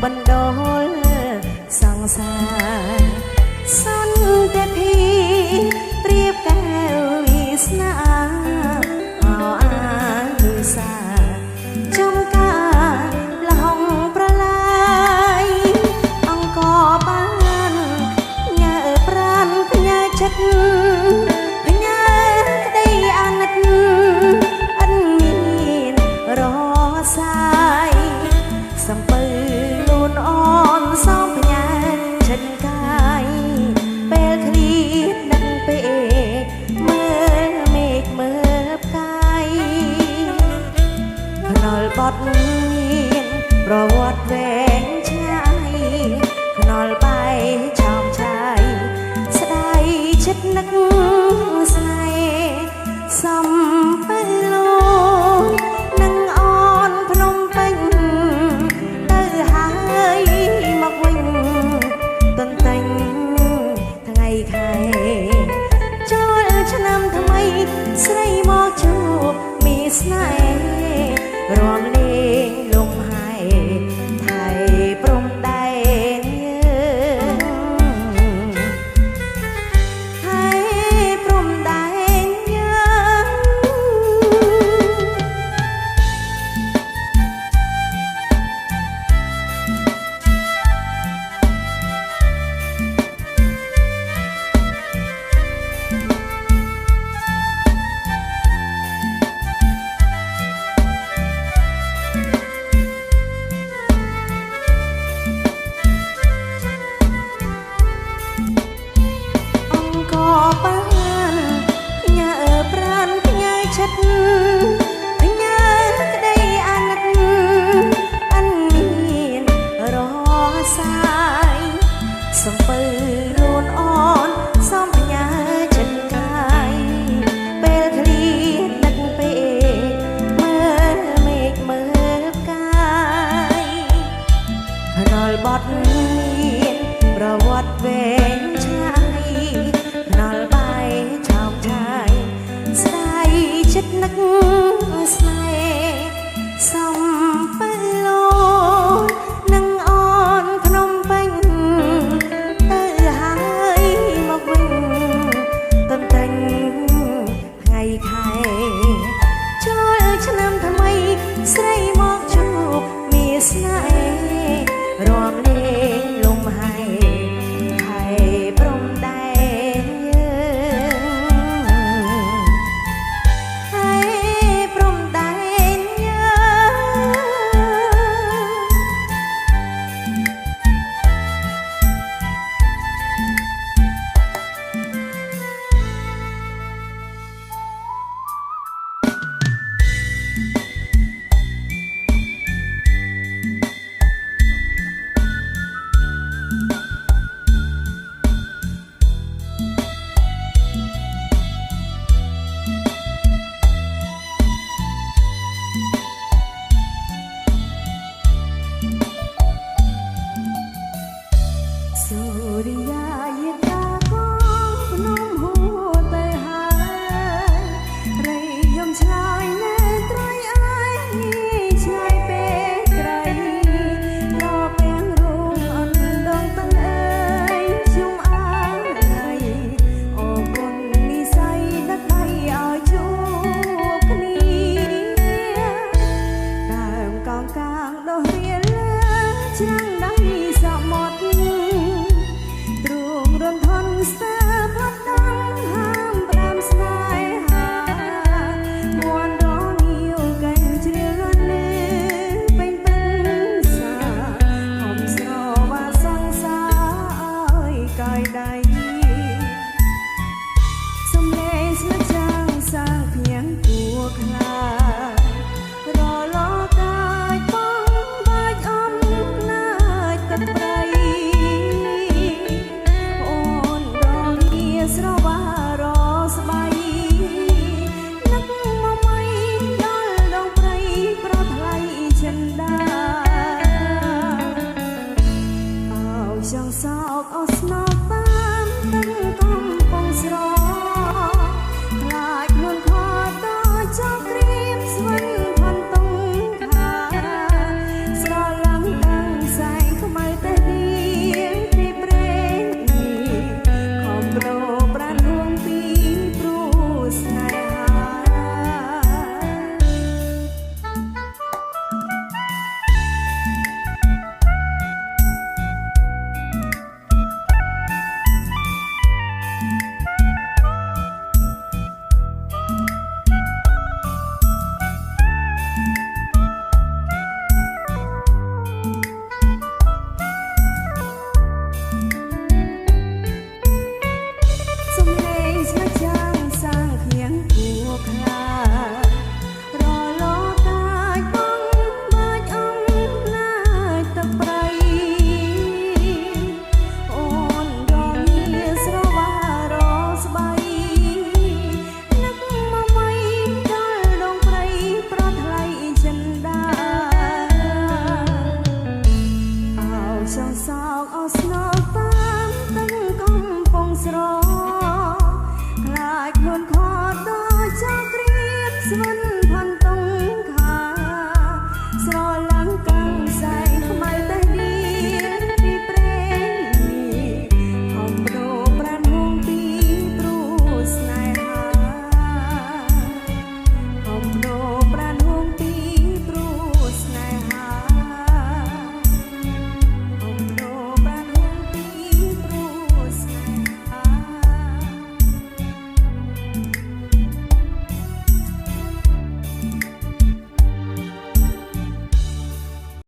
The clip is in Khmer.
បណ្ដូលសង្សារសន្តិភាពព្រៀបកែវវាសនាអោអានុសាចំការលហងប្រឡាយអង្គបានញើប្រានញើចិត្តញើក្តីអាណិតអិនមានរសាយសំពើលូនអនសំផ្ញើចិត្តកាយពេលឃ្លៀតនឹងពេលមើលមេឃមើលផ្កាយខ្នល់បត់មានប្រវត្តិវែងឆ្ងាយខ្នល់បែកឆោមឆាយស្ដាយចិត្តនឹកស្នេហ៍សំពេលលូនឹងអនភ្នំពេញទៅហើយមកវិញទន្ទិញថ្ងៃខែចូលឆ្នាំថ្មីស្រីមកជួបមានស្នេហ៍រំលេងលំហែថៃព្រំដែនយើងថៃព្រំដែនយើង អង្គបានញើប្រានញើចិត្តញើក្តីអាណិតអិនមានរសាយសំពើលូនអនសំផ្ញើចិត្តកាយពេលឃ្លៀតនឹកពេលមើលមេឃមើលផ្កាយខ្នល់បត់មានប្រវត្តិវែងឆ្ងាយខ្នល់បែកឆោមឆាយស្ដាយចិត្តនឹកស្នេហ៍សំពេលលូនឹងអនភ្នំពេញទៅហើយមកវិញទន្ទិញថ្ងៃខែចូលឆ្នាំថ្មីស្រីមកជួបមានស្នេហ៍រំលេងលំហែថៃព្រំដែនយើងថៃព្រំដែនយើងសូរិយាយតាកងភ្នំហួរទៅហើយរីយំឆ្លើយនៅត្រៃអើយឆ្ងាយពេកក្រៃរពាំងរូងអនដងតឹងអើយជុំអើយអរគុណនិស័យដឹកដៃឲ្យជួបគ្នាដើមកោងកាងដុះរៀលលើច្រាំងដៃសមុទ្រទ្រូងរំធនស្ទើរផាត់ដាំហាមផ្ដាំស្នេហាមួនរងាវកេងជ្រៀលលើពេញពេញសាហំស្រវាសង្សារឲ្យកាយដៃសំលេងស្និទ្ធចាំងសាងភៀងគួខ្លារលកាយបងបាច់អំណាចទឹកប្រៃអូនរងាស្រវារស្បៃនឹកមកមៃដល់ដងព្រៃប្រថ្លៃចិនដាអោចង់សោកអស្នប់តាមទឹកកំពង់ស្រខ្លាចខ្លួនខតចោលក្រៀមស្វិនផនតុងខាស្រឡាំងតាំងសែង ចង់សោកអស់ស្នងតាមទឹកកំពង់ស្រ